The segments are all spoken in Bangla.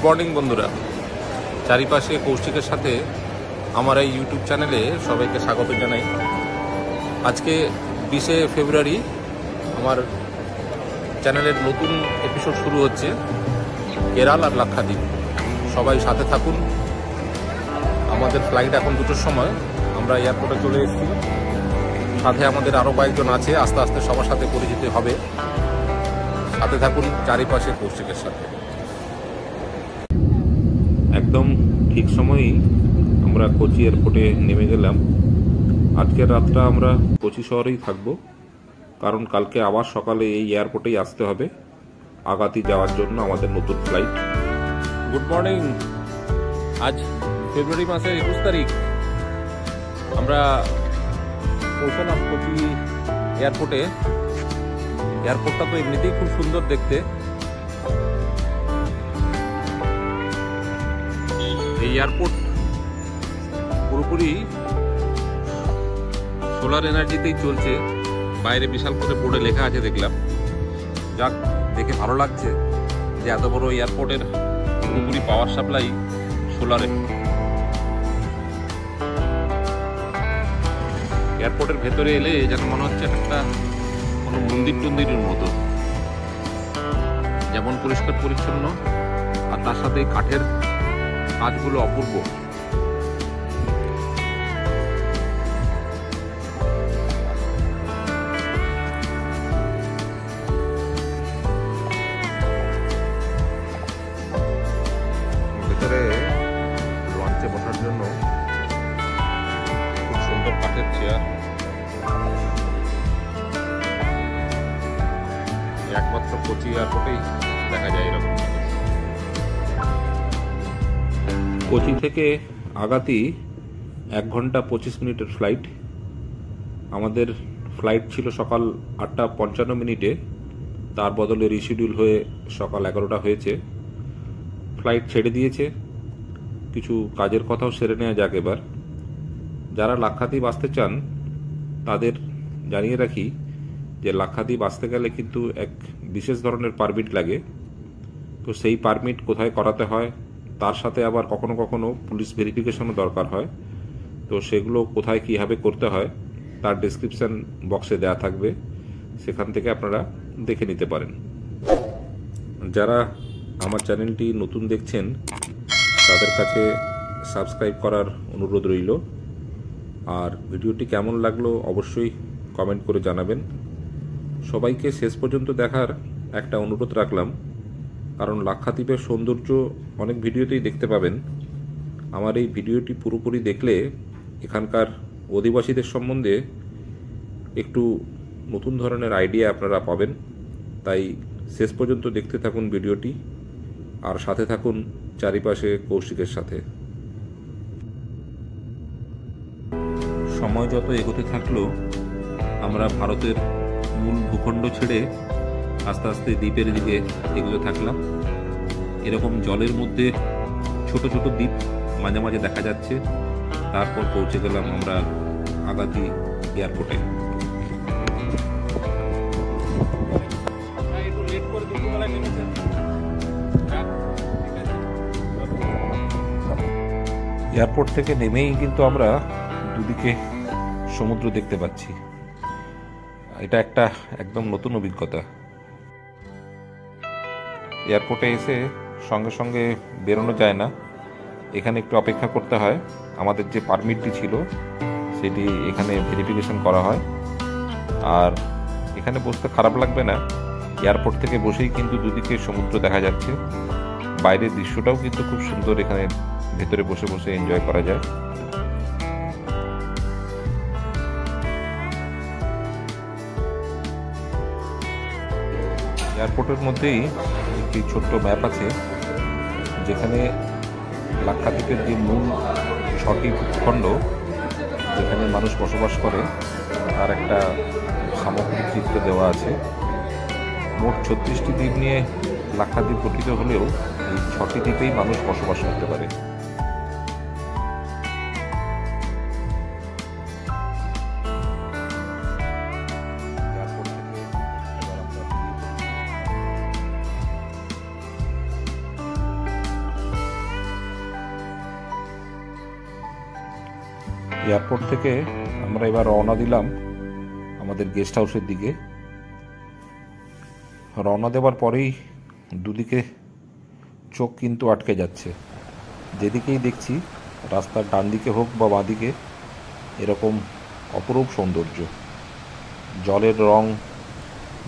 মর্নিং বন্ধুরা, চারিপাশে কৌশিকের সাথে আমার এই ইউটিউব চ্যানেলে সবাইকে স্বাগত জানাই। আজকে 20শে ফেব্রুয়ারি আমার চ্যানেলের নতুন এপিসোড শুরু হচ্ছে, কেরাল আর লাক্ষাদ্বীপ। সবাই সাথে থাকুন। আমাদের ফ্লাইট এখন 2টোর সময়, আমরা এয়ারপোর্টে চলে এসেছি। সাথে আমাদের আরও কয়েকজন আছে, আস্তে আস্তে সবার সাথে পরিচিত হবে। সাথে থাকুন চারিপাশে কৌশিকের সাথে। একদম ঠিক সময়েই আমরা কোচি এয়ারপোর্টে নেমে গেলাম। আজকের রাতটা আমরা কোচি শহরেই থাকব, কারণ কালকে আবার সকালে এই এয়ারপোর্টেই আসতে হবে আগাতি যাওয়ার জন্য আমাদের নতুন ফ্লাইট। Good morning. আজ ফেব্রুয়ারি মাসের 21 তারিখ। আমরা পৌঁছালাম কোচি এয়ারপোর্টে। এয়ারপোর্টটা তো এমনিতেই খুব সুন্দর দেখতে। এই এয়ারপোর্ট পুরোপুরি সোলার এনার্জিতেই চলছে। বাইরে বিশাল করে বোর্ডে লেখা আছে দেখলাম। যাক, দেখে ভালো লাগছে যে এত বড় এয়ারপোর্টের পুরোপুরি পাওয়ার সাপ্লাই সোলারে। এয়ারপোর্টের ভেতরে এলে যেন মনে হচ্ছে একটা কোনো মন্দির টন্দিরের মতো, যেমন পরিষ্কার পরিচ্ছন্ন আর তার সাথে কাঠের কাজগুলো অপূর্ব। ভেতরে লঞ্চে বসার জন্য খুব সুন্দর কাঠের চেয়ার। একমাত্র কোচি এয়ারপোর্টেই দেখা যায় এরকম। কোচি থেকে আগাতি 1 ঘন্টা 25 মিনিটের ফ্লাইট। আমাদের ফ্লাইট ছিল সকাল 8:55, তার বদলে রিশিডিউল হয়ে সকাল 11টা হয়েছে। ফ্লাইট ছেড়ে দিয়েছে। কিছু কাজের কথাও সেরে নেওয়া যাক এবার। যারা লাক্ষাদ্বীপ আসতে চান তাদের জানিয়ে রাখি যে লাক্ষাদ্বীপ আসতে গেলে কিন্তু এক বিশেষ ধরনের পারমিট লাগে। তো সেই পারমিট কোথায় করাতে হয়, তার সাথে আবার কখনো কখনো পুলিশ ভেরিফিকেশনও দরকার হয়। তো সেগুলো কোথায় কীভাবে করতে হয় তার ডেসক্রিপশন বক্সে দেওয়া থাকবে, সেখান থেকে আপনারা দেখে নিতে পারেন। যারা আমার চ্যানেলটি নতুন দেখছেন তাদের কাছে সাবস্ক্রাইব করার অনুরোধ রইল। আর ভিডিওটি কেমন লাগলো অবশ্যই কমেন্ট করে জানাবেন। সবাইকে শেষ পর্যন্ত দেখার একটা অনুরোধ রাখলাম, কারণ লাক্ষাদ্বীপের সৌন্দর্য অনেক ভিডিওতেই দেখতে পাবেন। আমার এই ভিডিওটি পুরোপুরি দেখলে এখানকার অধিবাসীদের সম্বন্ধে একটু নতুন ধরনের আইডিয়া আপনারা পাবেন। তাই শেষ পর্যন্ত দেখতে থাকুন ভিডিওটি, আর সাথে থাকুন চারিপাশে কৌশিকের সাথে। সময় যত এগোতে থাকলো আমরা ভারতের মূল ভূখণ্ড ছেড়ে আস্তে আস্তে দ্বীপের দিকে এগোতে থাকলাম। এরকম জলের মধ্যে ছোট ছোট দ্বীপ মাঝে মাঝে দেখা যাচ্ছে। তারপর পৌঁছে গেলাম আমরা আগাতি এয়ারপোর্টে। এয়ারপোর্ট থেকে নেমেই কিন্তু আমরা দুদিকে সমুদ্র দেখতে পাচ্ছি। এটা একটা একদম নতুন অভিজ্ঞতা। এয়ারপোর্টে এসে সঙ্গে সঙ্গে বেরোনো যায় না, এখানে একটু অপেক্ষা করতে হয়। আমাদের যে পারমিটটি ছিল সেটি এখানে ভেরিফিকেশন করা হয়। আর এখানে বসতে খারাপ লাগবে না, এয়ারপোর্ট থেকে বসেই কিন্তু দুদিকে সমুদ্র দেখা যাচ্ছে। বাইরের দৃশ্যটাও কিন্তু খুব সুন্দর, এখানে ভেতরে বসে বসে এনজয় করা যায়। এয়ারপোর্টের মধ্যেই একটি ছোট্ট ম্যাপ আছে, যেখানে লাক্ষাদ্বীপের যে মূল 6টি ভূখণ্ড যেখানে মানুষ বসবাস করে তার একটা সামগ্রিক চিত্র দেওয়া আছে। মোট 36টি দ্বীপ নিয়ে লাক্ষাদ্বীপ গঠিত হলেও এই 6টি দ্বীপেই মানুষ বসবাস করতে পারে। এয়ারপোর্ট থেকে আমরা এবার রওনা দিলাম আমাদের গেস্ট হাউসের দিকে। রওনা দেওয়ার পরেই দুদিকে চোখ কিন্তু আটকে যাচ্ছে। যেদিকেই দেখছি, রাস্তার ডান দিকে হোক বা বাঁ দিকে, এরকম অপরূপ সৌন্দর্য, জলের রং,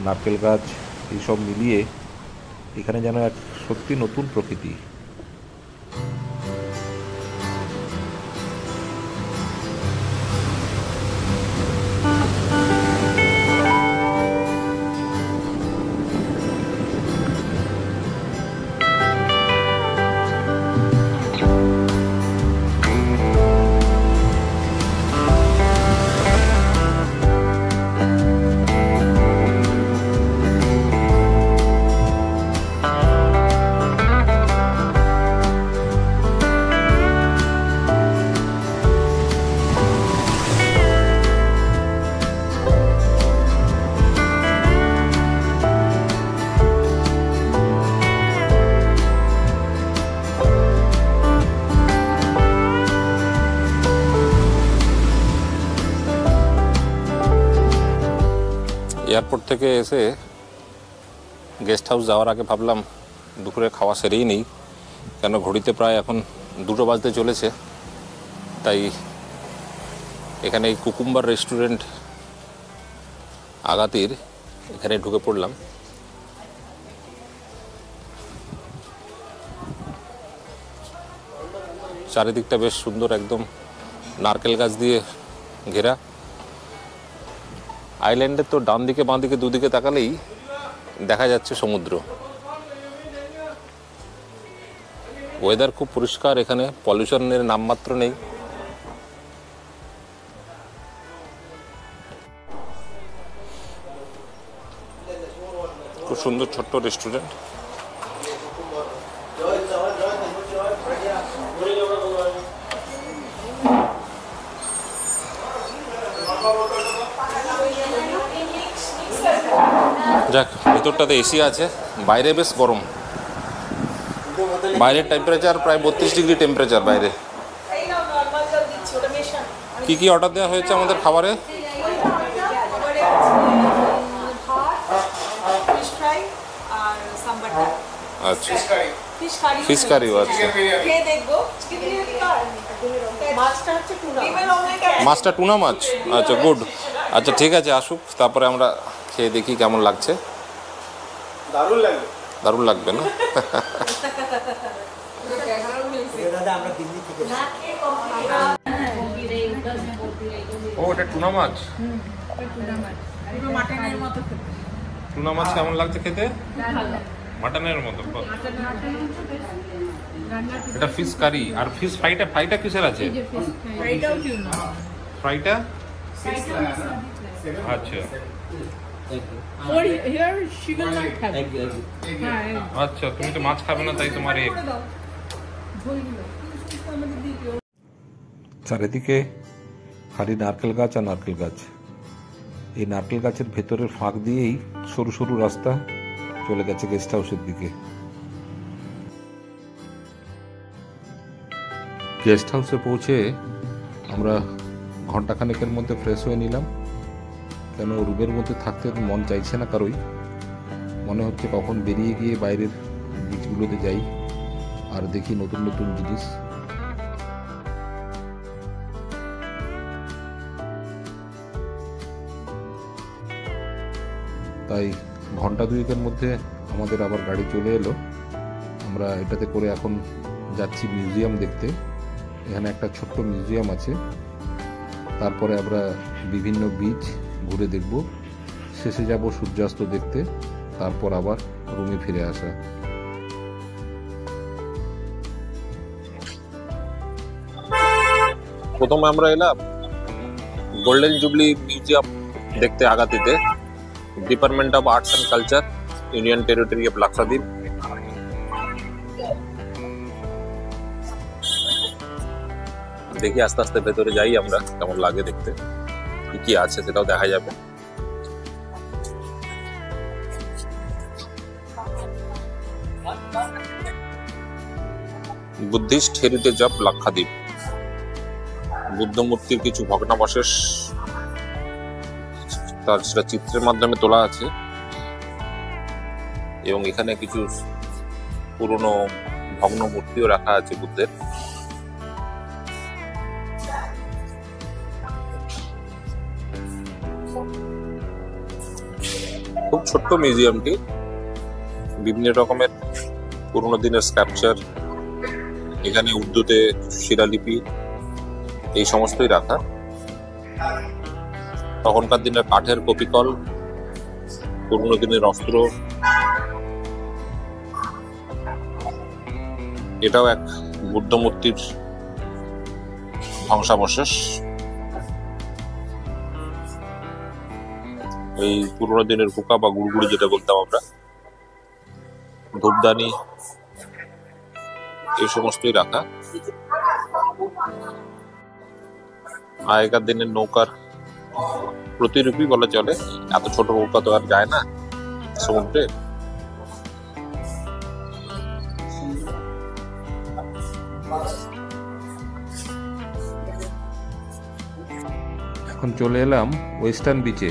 নারকেল গাছ, এইসব মিলিয়ে এখানে যেন এক সত্যি নতুন প্রকৃতি। এয়ারপোর্ট থেকে এসে গেস্ট হাউস যাওয়ার আগে ভাবলাম দুপুরে খাওয়া সেরেই নেই, কেন ঘড়িতে প্রায় এখন 2টো বাজতে চলেছে। তাই এখানে এই কুকুম্বার রেস্টুরেন্ট আগাতির এখানে ঢুকে পড়লাম। চারিদিকটা বেশ সুন্দর, একদম নারকেল গাছ দিয়ে ঘেরা। আইল্যান্ডের তো ডান দিকে বাঁ দিকে দুদিকে তাকালেই দেখা যাচ্ছে সমুদ্র। ওয়েদার খুব পরিষ্কার, এখানে পলিউশনের নামমাত্র নেই। খুব সুন্দর ছোট্ট রেস্টুরেন্ট। যাক, ভিতরটাতে এসি আছে, বাইরে বেশ গরম। বাইরের টেম্পারেচার প্রায় 32 ডিগ্রি টেম্পারেচার বাইরে। কি কি অর্ডার দেওয়া হয়েছে আমাদের খাবারে? আচ্ছা, ফিশ কারিও আছে। মাছটা টুনা মাছ, আচ্ছা গুড। আচ্ছা ঠিক আছে, আসুক, তারপরে আমরা খেয়ে দেখি কেমন লাগছে। দারুণ লাগবে না? ও, এটা টুনা মাছ। টুনা মাছ কেমন লাগছে খেতে? মাটনের মতো। এটা ফিশ কারি। আর ফিশ ফ্রাইটা কিসের আছে? ফ্রাইটা আচ্ছা আচ্ছা, তুমি তো মাছ খাবে না, তাই তোমার এগ। চারিদিকে খালি নারকেল গাছ আর নারকেল গাছ। এই নারকেল গাছের ভেতরের ফাঁক দিয়েই সরু সরু রাস্তা চলে গেছে গেস্ট হাউসের দিকে। গেস্ট হাউসে পৌঁছে আমরা ঘন্টাখানেকের মধ্যে ফ্রেশ হয়ে নিলাম, কেন রুমের মধ্যে থাকতে মন চাইছে না কারোই। মনে হচ্ছে কখন বেরিয়ে গিয়ে বাইরের বিচগুলোতে যাই আর দেখি নতুন নতুন জিনিস। তাই ঘন্টা দুয়েকের মধ্যে আমাদের আবার গাড়ি চলে এলো। আমরা এটাতে করে এখন যাচ্ছি মিউজিয়াম দেখতে। এখানে একটা ছোট্ট মিউজিয়াম আছে। তারপরে আমরা বিভিন্ন বিচ ঘুরে দেখব, শেষে যাব সূর্যাস্ত দেখতে, তারপর আবার রুমে ফিরে আসা। প্রথমে আমরা এলাম গোল্ডেন জুবলি মিউজিয়াম দেখতে আগাতিতে, department of arts and culture, union territory of Lakshadweep. দেখি আস্তে আস্তে ভেতরে যাই আমরা, কেমন লাগে দেখতে, কি কি আছে সেটাও দেখা যাবে। Buddhist heritage of Lakshadweep, Buddha মূর্তির কিছু ভগ্নাবশেষ তার সেটা চিত্রের মাধ্যমে তোলা আছে, এবং এখানে কিছু পুরনো ভগ্ন মূর্তিও রাখা আছে বুদ্ধের। খুব ছোট্ট মিউজিয়ামটি, বিভিন্ন রকমের পুরোনো দিনের স্কাল্পচার, এখানে উর্দুতে শিলালিপি, এই সমস্তই রাখা। তখনকার দিনের কাঠের কপিকল, পুরোনো দিনের অস্ত্র, এটাও এক বুদ্ধ মূর্তির ধ্বংসাবশেষ। এই পুরোনো দিনের হুকা বা গুড়গুড়ি যেটা বলতাম আমরা, ধূপদানি, এই সমস্তই রাখা। আগেকার দিনের নৌকার প্রতিরূপী বলা চলে, এত ছোট নৌকা তো আর যায় না সমুদ্রে। এখন চলে এলাম ওয়েস্টার্ন বিচে।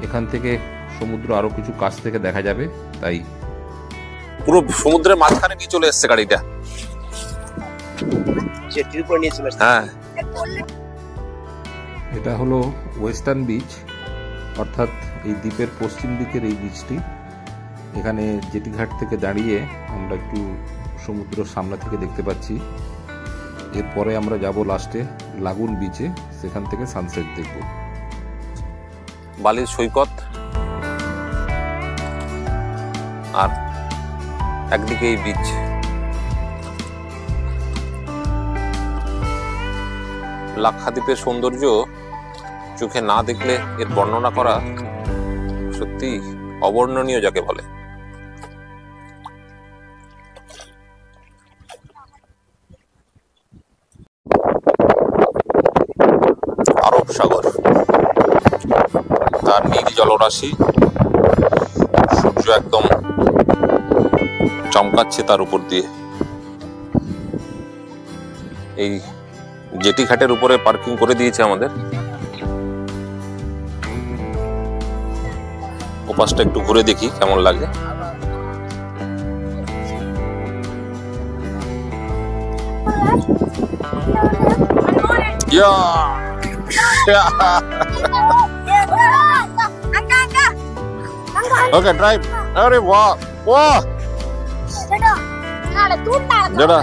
এখান থেকে সমুদ্র আরো কিছু কাছ থেকে দেখা যাবে, তাই পুরো সমুদ্রের মাঝখানে নিয়ে চলে এসছে গাড়িটা। হ্যাঁ, এটা হলো ওয়েস্টার্ন বিচ, অর্থাৎ এই দ্বীপের পশ্চিম দিকের এই বিচটি। এখানে জেটিঘাট থেকে দাঁড়িয়ে আমরা একটু সমুদ্র সামনে থেকে দেখতে পাচ্ছি। এরপরে আমরা যাব লাস্টে লাগুন বিচে, সেখান থেকে সানসেট দেখব। বালির সৈকত, আর একদিকে এই বিচ। লাক্ষাদ্বীপের সৌন্দর্য চোখে না দেখলে এর বর্ণনা করা সত্যি অবর্ণনীয় যাকে বলে। আরব সাগর, তার নীল জলরাশি, সূর্য একদম চমকাচ্ছে তার উপর দিয়ে। এই জেটি ঘাটের উপরে পার্কিং করে দিয়েছে আমাদের। ওপাশটা একটু ঘুরে দেখি কেমন লাগে। Okay drive. अरे वाह वाह जरा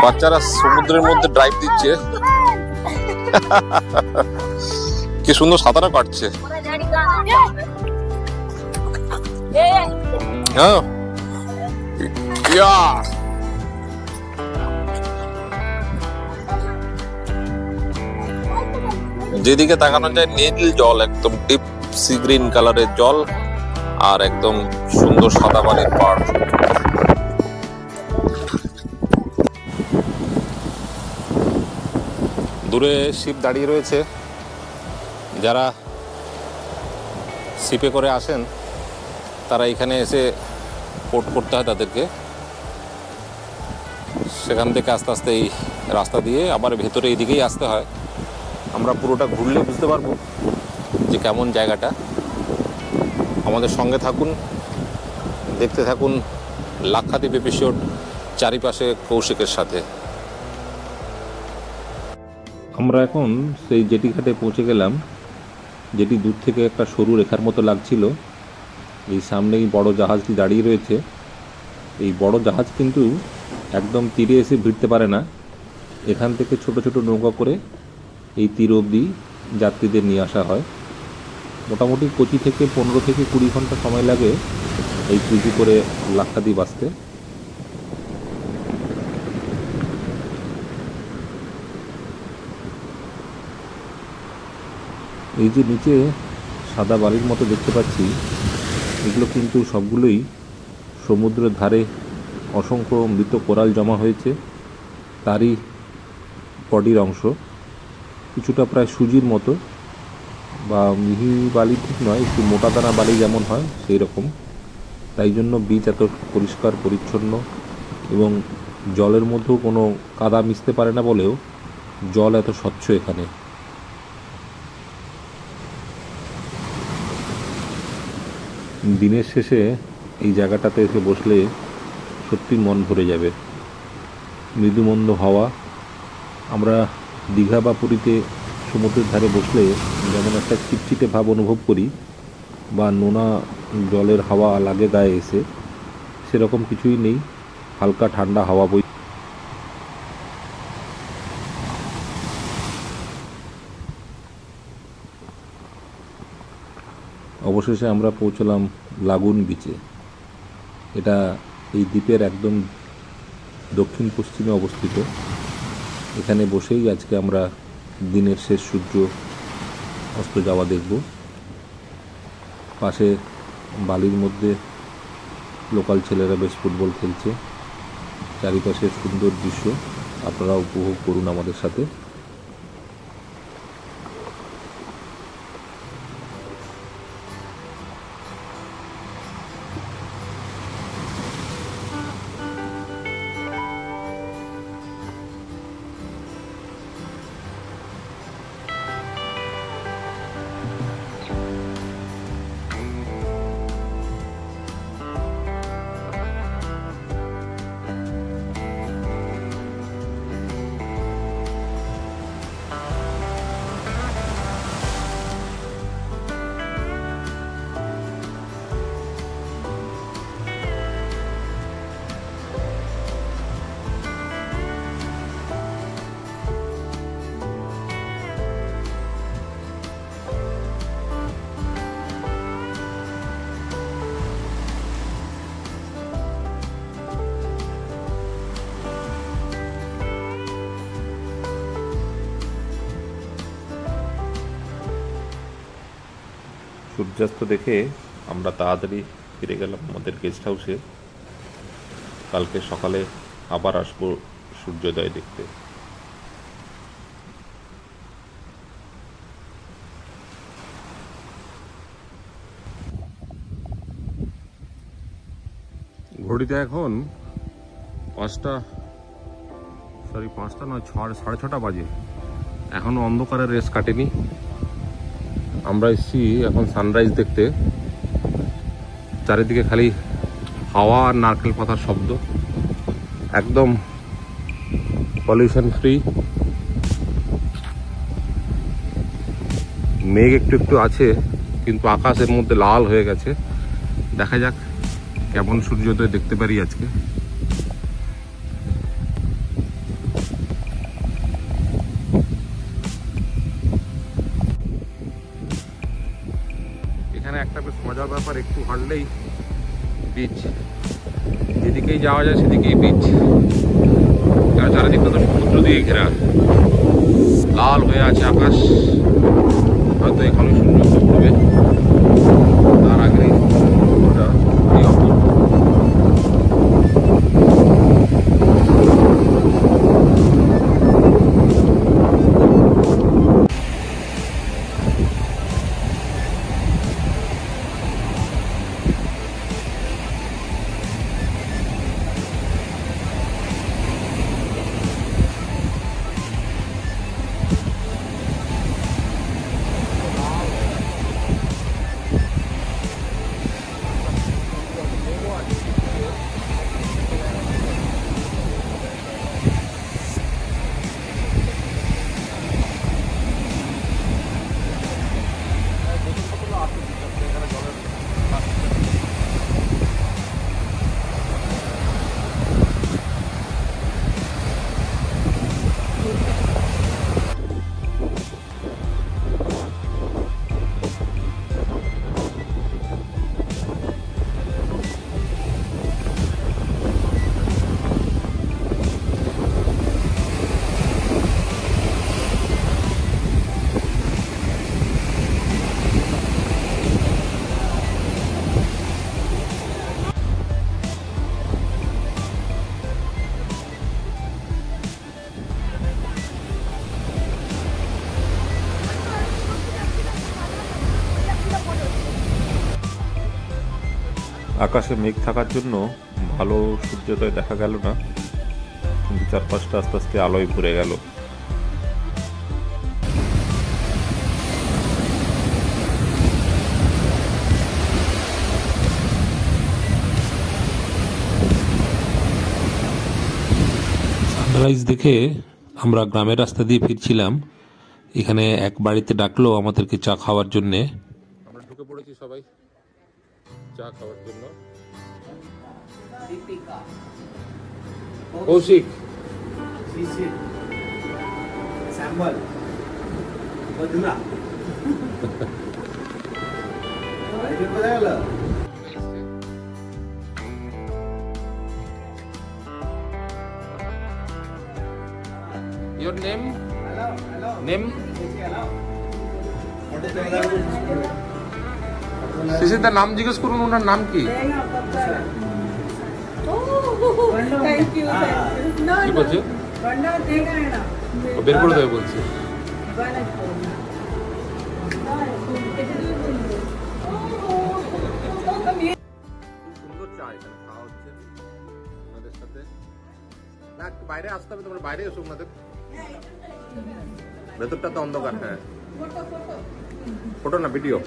বাচ্চারা সমুদ্রের মধ্যে ড্রাইভ দিচ্ছে, কি সুন্দর সাঁতারও কাটছে। হ্যাঁ, যেদিকে তাকানো যায় নীল জল, একদম ডিপ সি গ্রিন কালারের জল, আর একদম সুন্দর সাদা পানির পাড়। দূরে শিপ দাঁড়িয়ে রয়েছে। যারা শিপে করে আসেন তারা এখানে এসে পোর্ট করতে হয় তাদেরকে। সেখান থেকে আস্তে আস্তে এই রাস্তা দিয়ে আবার ভেতরে এই দিকেই আসতে হয়। আমরা পুরোটা ঘুরলে বুঝতে পারবো যে কেমন জায়গাটা। আমাদের সঙ্গে থাকুন, দেখতে থাকুন লাক্ষাদ্বীপ এপিসোড, চারিপাশে কৌশিকের সাথে। আমরা এখন সেই জেটি ঘাটে পৌঁছে গেলাম, যেটি দূর থেকে একটা সরু রেখার মতো লাগছিল। এই সামনেই বড় জাহাজটি দাঁড়িয়ে রয়েছে। এই বড় জাহাজ কিন্তু একদম তীরে এসে ভিড়তে পারে না। এখান থেকে ছোট ছোট নৌকা করে এই তীর অবধি যাত্রীদের নিয়ে আসা হয়। মোটামুটি কোচি থেকে 15 থেকে 20 ঘন্টা সময় লাগে এই ক্রুজে করে লাক্ষাদ্বীপ আসতে। এই যে নিচে সাদা বালির মতো দেখতে পাচ্ছি, এগুলো কিন্তু সবগুলোই সমুদ্রের ধারে অসংখ্য মৃত কোরাল জমা হয়েছে, তারই বডির অংশ। কিছুটা প্রায় সুজির মতো, বা মিহি বালি ঠিক নয়, একটু মোটা দানা বালি যেমন হয় সেই রকম। তাই জন্য বীচ এত পরিষ্কার পরিচ্ছন্ন, এবং জলের মধ্যেও কোনো কাদা মিশতে পারে না বলেও জল এত স্বচ্ছ এখানে। দিনের শেষে এই জায়গাটাতে এসে বসলে সত্যি মন ভরে যাবে। মৃদুমন্দ হাওয়া। আমরা দীঘা বা পুরীতে সমুদ্রের ধারে বসলে যেমন একটা চিটচিটে ভাব অনুভব করি বা নোনা জলের হাওয়া লাগে গায়ে এসে, সেরকম কিছুই নেই। হালকা ঠান্ডা হাওয়া বই। অবশেষে আমরা পৌঁছলাম লাগুন বিচে। এটা এই দ্বীপের একদম দক্ষিণ পশ্চিমে অবস্থিত। এখানে বসেই আজকে আমরা দিনের শেষ সূর্য অস্ত যাওয়া দেখব। পাশে বালির মধ্যে লোকাল ছেলেরা বেশ ফুটবল খেলছে। চারিপাশের সুন্দর দৃশ্য আপনারা উপভোগ করুন আমাদের সাথে। সূর্যাস্ত দেখে আমরা তাড়াতাড়ি ফিরে গেলাম আমাদের গেস্ট হাউসে। কালকে সকালে আবার আসবো সূর্যোদয় দেখতে। ঘড়িতে এখন 5টা নয়, 6:30 বাজে। এখনো অন্ধকারের রেস কাটেনি। আমরা এসেছি এখন সানরাইজ দেখতে। চারিদিকে খালি হাওয়া আর নারকেল পাতার শব্দ, একদম পলিউশন ফ্রি। মেঘ একটু একটু আছে, কিন্তু আকাশের মধ্যে লাল হয়ে গেছে। দেখা যাক কেমন সূর্যোদয় দেখতে পারি আজকে। এখানে একটা বেশ মজার ব্যাপার, একটু হাঁটলেই বিচ, যেদিকেই যাওয়া যায় সেদিকেই বিচ। চারিদিকটা তো সমুদ্র দিয়ে ঘেরা, লাল হয়ে আছে আকাশ। হয়তো এখানে সূর্য হবে, তার আগে সমুদ্রটা এই অপূর্ব। আকাশে মেঘ থাকার জন্য ভালো সূর্যোদয় দেখা গেল না, কিন্তু চারপাশটা আস্তে আস্তে আলোয় ভরে গেল। সানরাইজ দেখে আমরা গ্রামের রাস্তা দিয়ে ফিরছিলাম। এখানে এক বাড়িতে ডাকলো আমাদেরকে চা খাওয়ার জন্যে। আমরা ঢুকে পড়েছি সবাই চা খাওয়ার জন্য। Kaushik, your name? Name? সিসিদার নাম জিজ্ঞেস করুন, ওনার নাম কি? কি বলছে? বের করে দেবে বলছে। সুন্দর চা এখানে খাওয়া হচ্ছে আমাদের সাথে। না, একটু বাইরে আসতে হবে, তোমরা বাইরে এসো ওনাদের। ভেতরটা তো অন্ধকার। হ্যাঁ, ফটো না ভিডিও,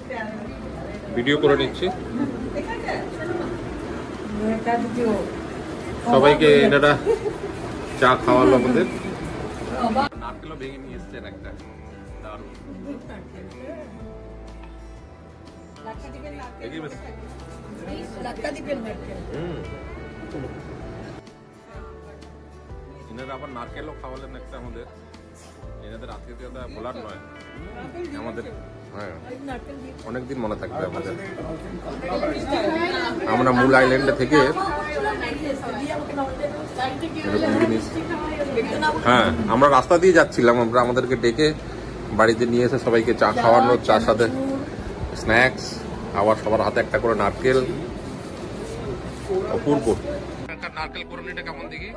ভিডিও করে নিচ্ছি। সবাইকে এনারা চা খাওয়ালো আমাদের। নারকেলও ভেঙে নিয়ে এসছেন একটা, দারুণ। এনারা আবার নারকেলও খাওয়ালেন একটা আমাদের। এনাদের আত্মীয়তা বলার নয় আমাদের। হ্যাঁ, অনেকদিন মনে থাকবে আমাদের। আমরা মূল আইল্যান্ডে থেকে এরকম জিনিস। হ্যাঁ, আমরা রাস্তা দিয়ে যাচ্ছিলাম, আমরা আমাদেরকে ডেকে বাড়িতে নিয়ে এসে সবাইকে চা খাওয়ানো, চার সাথে স্ন্যাক্স, আবার সবার হাতে একটা করে নারকেল। অপূর্ব নারকেল কোরনিটা কেমন দেখি।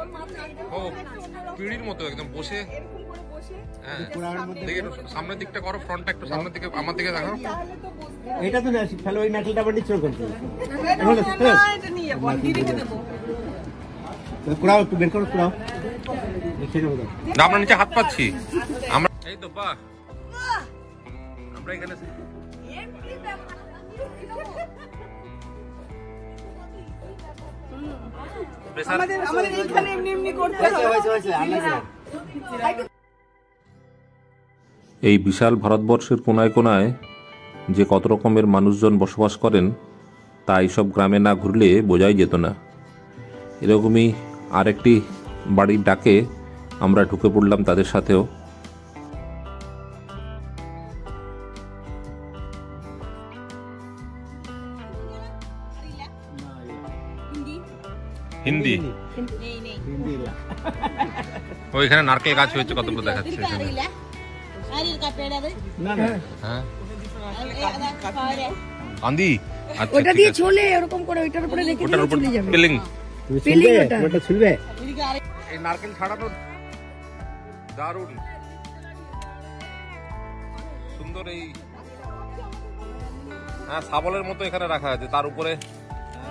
ও পিঁড়ির মতো একদম বসে। হ্যাঁ, দেখি সামনের দিকটা করো, ফ্রন্টটা একটু সামনের দিকে আমার দিকে দেখাও। এটা তো না ফেলো, ওই নারকেলটা আবার নিচে করতে কুড়াও, একটু বের করো, কুড়াও। না, আমরা নিচে হাত পাচ্ছি আমরা। এই তো বাহ, আমরা এখানে এই বিশাল ভারতবর্ষের কোনায় কোনায় যে কত রকমের মানুষজন বসবাস করেন তা এইসব গ্রামে না ঘুরলে বোঝাই যেত না। এরকমই আরেকটি বাড়ির ডাকে আমরা ঢুকে পড়লাম তাদের সাথেও। হিন্দি ওইখানে নারকেল গাছ হয়েছে কতগুলো দেখাচ্ছে। আন্দি ওটা দিয়ে চলে এরকম করে ওইটার উপরে রেখে দিয়ে চলে যাবে। পিলিং পিলিং ওটা ছুলবে। এই নারকেল ছাড়ানো দারুণ সুন্দর। এই হ্যাঁ, শাবলের মতো এখানে রাখা আছে, তার উপরে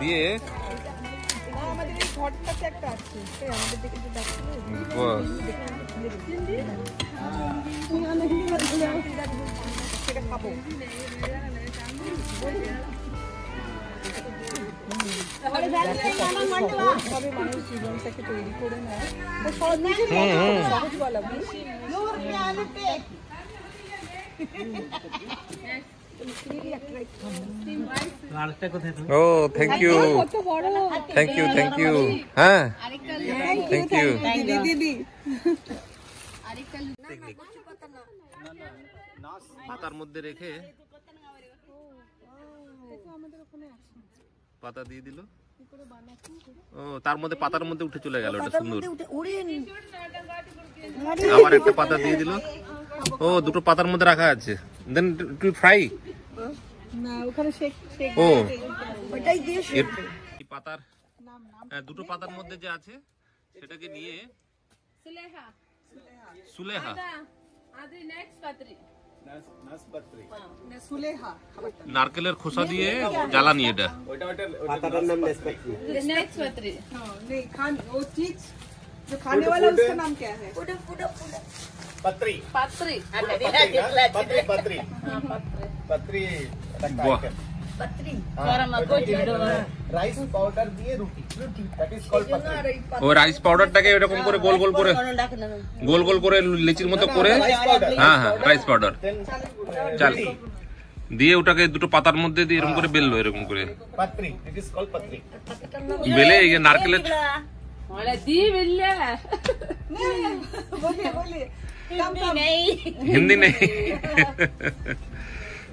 দিয়ে আমাদের এই ঘরটাতে একটা আছে, আমাদের দিকে যে দেখো সেটা খাবো। মানুষ জীবনটাকে তৈরি করে নেয় সহজ বলা। ও thank you, thank you, thank you. হ্যাঁ, থ্যাংক ইউ দিদি। পাতার মধ্যে রেখে পাতা দিয়ে দিল। ও তার মধ্যে পাতার মধ্যে উঠে চলে গেল, এটা সুন্দর। আবার একটা পাতা দিয়ে দিল। ও দুটো পাতার মধ্যে রাখা আছে। দেন টু ফ্রাই না, ওখানে শেক ও ওটাই দিয়ে এই পাতার দুটো পাতার মধ্যে যে আছে সেটাকে নিয়ে সুলেহা সুলেহা আদি নেক্সট পাত্রি সুলেহা খাবারটা নারকেলের খোসা দিয়ে জ্বালানি এটা। পাতাটার নাম নেসপাতি। नेक्स्ट हाँ नहीं खान वो चीज जो खाने वाला उसका नाम क्या है? पत्री पात्री पत्री पत्री पत्री वाह। রাইস পাউডার দিয়ে রুটি দ্যাট ইজ কল্ড পত্রি। ও রাইস পাউডারটাকে এরকম করে গোল গোল করে লিচির মতো করে, হ্যাঁ হ্যাঁ রাইস পাউডার চাল দিয়ে ওটাকে দুটো পাতার মধ্যে দিয়ে এরকম করে বেললো, এরকম করে পত্রি, ইট ইজ কল্ড পত্রি। বেলে এই নারকেলের वाला दी बिल्ला बोलिए बोलिए नहीं हिंदी नहीं।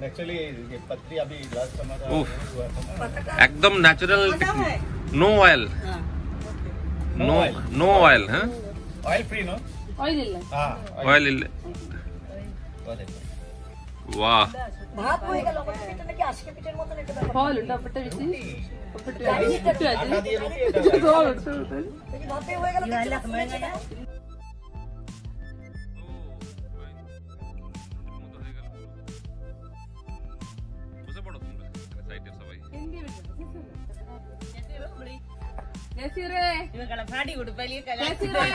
एक्चुअली ये पत्री अभी लास्ट हमारा उफ। हुआ था ना। एकदम natural, no oil, no oil. हाँ ऑयल फ्री नो? ऑयल ಇಲ್ಲ हाँ ऑयल वाह। ভাত হয়ে গেল আমাদের এটা নাকি আজকে পিঠের মতন এটা ಹಾಲ್ ಉಂಟಾ ಬಿಸಿ आटा दिए रोटी এটা ভাতে হয়ে গেল বসে পড়ো তোমরা সাইডে সবাই। ಜೈಸಿ ರೇ ಇವಾಗೆಲ್ಲ ಪಾಡಿ ಕೊಡು ಬಲಿ ಕಲ ಜೈಸಿ ರೇ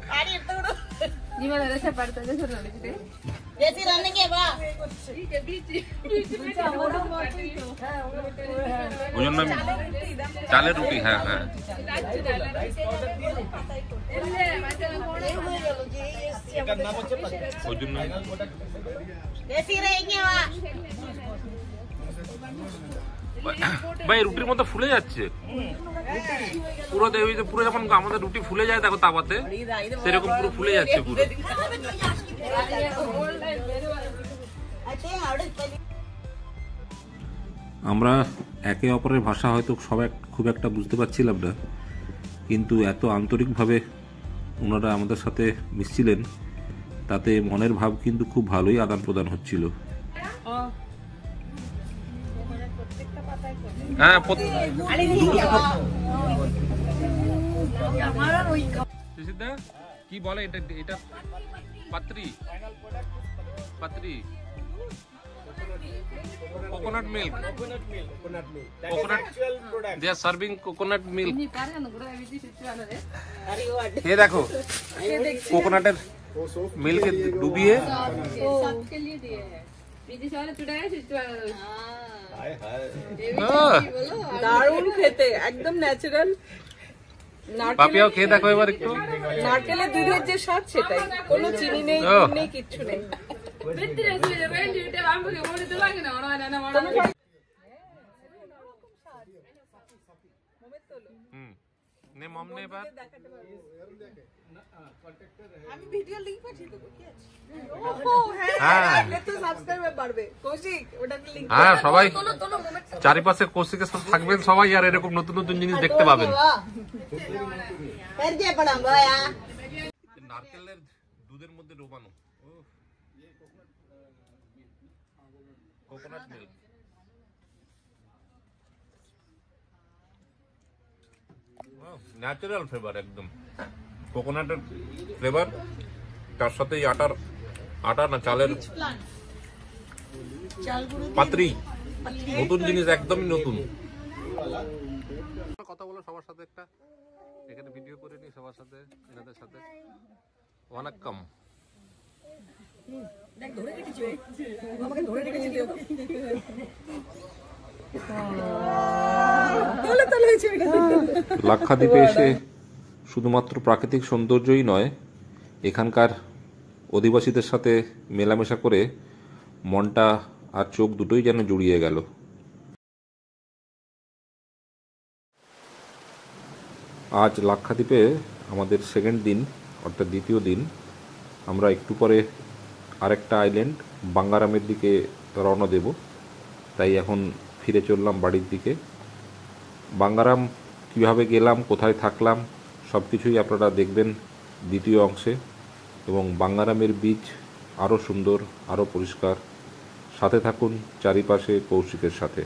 ಪಾಡಿ ಇಟ್ಟು ಕೊಡು ನೀವೆಲ್ಲ ರಸ ಪಡ್ತಾ ಜೈಸಿ ನೋಡಿದ್ರಿ ಜೇಸಿ ರನ್ನಿಂಗ್ ಬಾ ওই জন্য চালের রুটি, হ্যাঁ হ্যাঁ এটার নাম হচ্ছে পত্রি। ওই জন্য ಜೇಸಿ ರೇ ಹಿಂಗೆ ಬಾ ভাই রুটির মতো ফুলে যাচ্ছে পুরো, পুরো যখন আমাদের রুটি ফুলে যায় দেখো তাওয়াতে, সেরকম পুরো ফুলে যাচ্ছে পুরো। আমরা একে অপরের ভাষা হয়তো সবাই খুব একটা বুঝতে পারছিলাম না, কিন্তু এত আন্তরিকভাবে ওনারা আমাদের সাথে মিশছিলেন, তাতে মনের ভাব কিন্তু খুব ভালোই আদান প্রদান হচ্ছিল। হ্যাঁ কি বলে এটা, এটা পাত্রি পাত্রি কোকোনাট মিল্ক, কোকোনাট দে আর সার্ভিং কোকোনাট মিল্ক। ನೀ ಪಾರನ ಗುಡ ವಿಧಿ ಸಿಚ್ಚುವಾನರೆ ये देखो कोकोनटेर मिल्क डुबिए सबके लिए दिए हैं विधि सारे चुड़ाए सिಚ್ಚುವಾನरे हाय हाय দারুণ খেতে, একদম ন্যাচারাল। পাপিয়াও খেয়ে দেখো এবার একটু। নারকেলের দুধের যে স্বাদ সেটাই, কোনো চিনি নেই, ও। নুন নেই, কিচ্ছু নেই। ಬಿತ್ತಿರೆ ಸುಳೆ ರೇಂಜ್ ಇಟ್ಟೆ ಬಾಂಬುಗೆ ಓಡಿದು ಹಾಗೆ ನಾವು ನಾನು ಮಾಡೋಣ নে মম নে এবার আমি ভিডিও লিংক পাঠিয়ে দেবো, কি আছে? হ্যাঁ। হ্যাঁ তো সাবস্ক্রাইবার বাড়বে। কৌশিক ওটাকে লিংক হ্যাঁ সবাই চারিপাশে কৌশিকের সাথে থাকবেন সবাই, আর এরকম নতুন নতুন জিনিস দেখতে পাবেন। নারকেলের দুধের মধ্যে ডোবানো কোকোনাট মিল্ক, ন্যাচারাল ফ্লেভার, একদম কোকোনাটের ফ্লেভার, তার সাথে এই আটা না চালের পাত্রি, নতুন জিনিস, একদমই নতুন। কথা বলো সবার সাথে, একটা এখানে ভিডিও করে নি সবার সাথে, এনাদের সাথে। ওয়ানাক্কাম। লাক্ষাদ্বীপে এসে শুধুমাত্র প্রাকৃতিক সৌন্দর্যই নয়, এখানকার অধিবাসীদের সাথে মেলামেশা করে মনটা আর চোখ দুটোই যেন জুড়িয়ে গেল। আজ লাক্ষাদ্বীপে আমাদের সেকেন্ড দিন, অর্থাৎ দ্বিতীয় দিন। আমরা একটু পরে আরেকটা আইল্যান্ড বাঙ্গারামের দিকে রওনা দেব, তাই এখন ফিরে চললাম বাড়ির দিকে। বাঙ্গারাম কীভাবে গেলাম, কোথায় থাকলাম, সব কিছুই আপনারা দেখবেন দ্বিতীয় অংশে। এবং বাঙ্গারামের বীচ আরও সুন্দর, আরও পরিষ্কার। সাথে থাকুন চারিপাশে কৌশিকের সাথে।